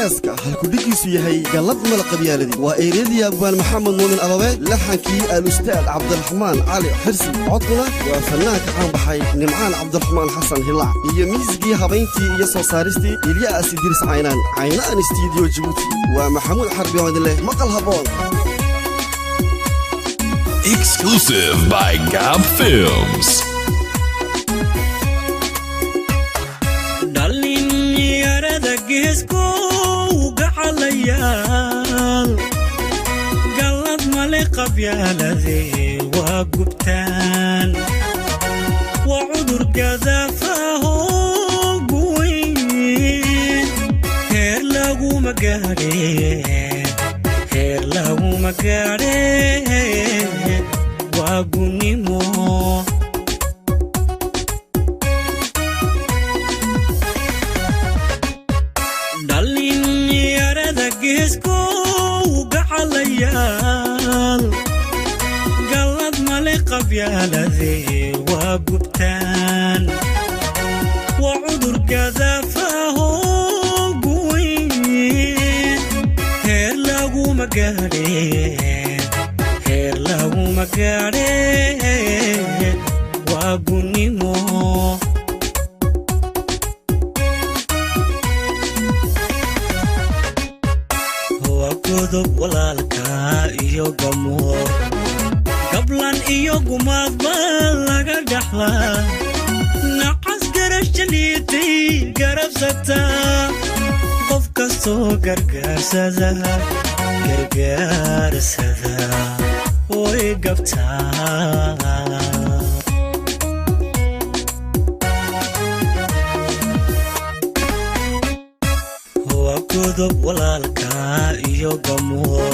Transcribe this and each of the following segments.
heeska halku dhigiisu yahay galad malaqabyaaladii waa eeriyadii abwaan maxamed muumin ababe laxankii al-ustaad cabdiraxmaan cali xirsi codkuna waa fanaanka caan baxay nimcaan cabdiraxmaan xasan hilaac iyo miisigii habayntii iyo soo saaristii ilyaas idriis caynaan studio Djibouti waa maxamuud xarbi oo leh maqal haboon exclusive by Gab Films. geesku gacalayaal galad male qabyaaladee waa gubtaan waa cudur gadaafaho guweyn heer laguma gaadhee waa gunnimo geesku gacalayaal galad male qabyaaladee waa gubtaan waa cudur gadaafaho guweyn heer laguma gaadhee waa gunnimo godob walaalka iyo gamoor gablan iyo gumaad baa laga dhaxlaa nacas garashaliitay garabsataa qof kastoo gargaarsada way gabtaa godob walaalka iyo gamoor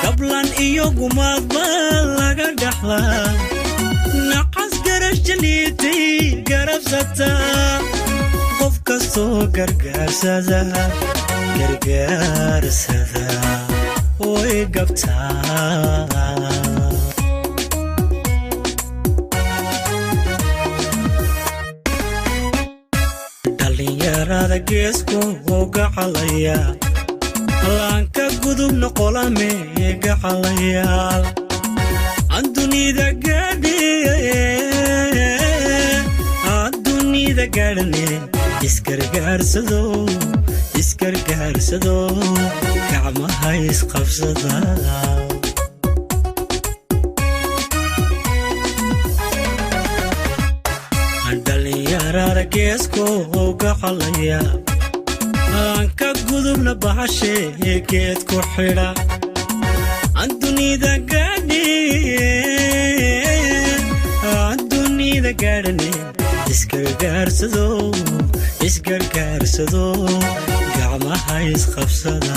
gablan iyo gumaad baa laga dhaxlaa nacas garashaliitay garabsataa qof kastoo gargaarsada way gabtaa dhalinyarada geesku gacalaya laanka gudubna qolame gacalayaal adduunida gaadhane isgargaarsado gacmaha isqabsada dhalinyarada geesku gacalaya laanka gudubna bahashe geed ku xidha adduunida gaadhane isgargaarsado gacmaha isqabsada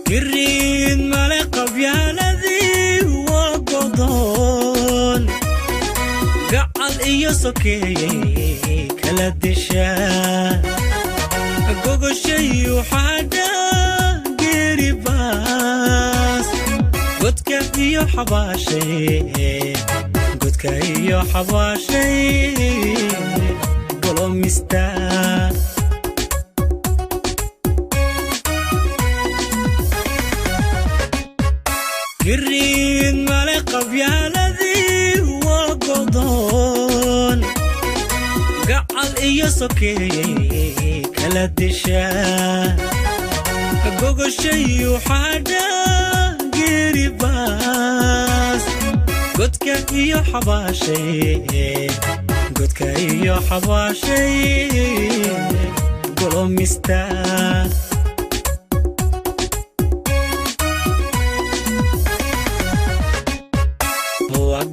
قرين مالي قبيالذي وقضون قعال إيو سوكي كلا دشا قوغو شيو حادا قيري باس قدك إيو حباشي قولو مستار قرين مالي قبيالذي وقضون قعال إيو سوكي كلا دشا قوغو شيو حادا قيري باس قدك إيو حباشي قولو مستار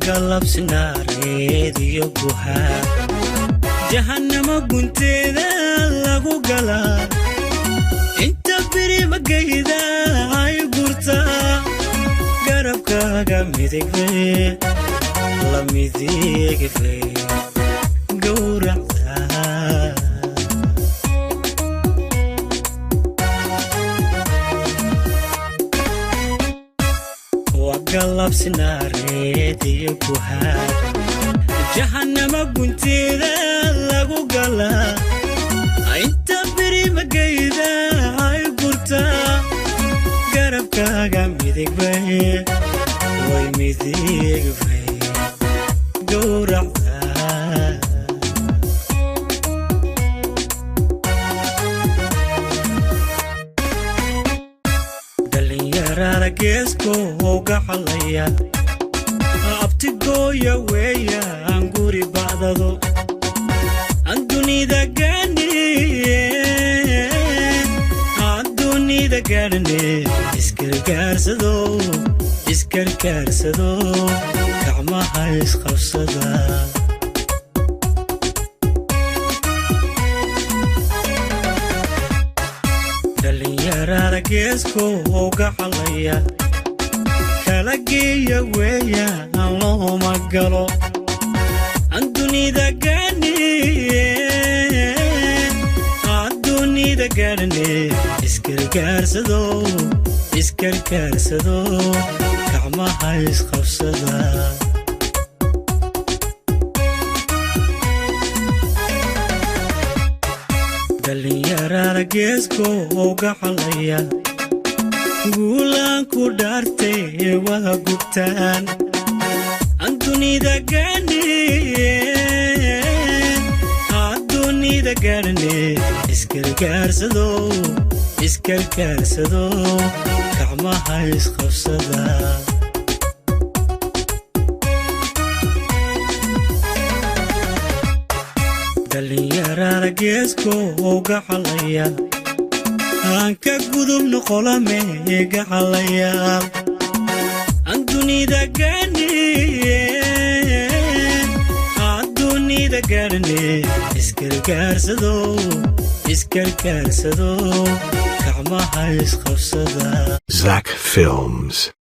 قلب سناريد يبوها jahannama gunteeda lagu galaa inta biri magayda ay gurta garabkaaga midigbe la midigbe gowracda وقلب سناريدي كوهاد جهنم قنتيدا لغو قلا انت بري مقايدا هاي قرطا قرب كاقا ميديك باي وي ميديك باي قورعدا يا جيسكو وقحليا abtigoya weya anguri baadado andunida gaadhane iskargaarsado gacmaha isqabsada dhalinyarada geesko ugaxalaya kalageeya weya aan looma galo andunida gaadhane iskargaarsado gacmaha isqabsada dhalinyarada geesko ugaxalaya guulaan ku dhaartay wada gubtaan andunida gaadhane iskargaarsado gacmaha isqabsada dhalinyarada geesko ugaxalaya aan ka gudub noqolame gaxalayaal andunida gaadhane iskargaarsado gacmaha isqabsada Zach Films.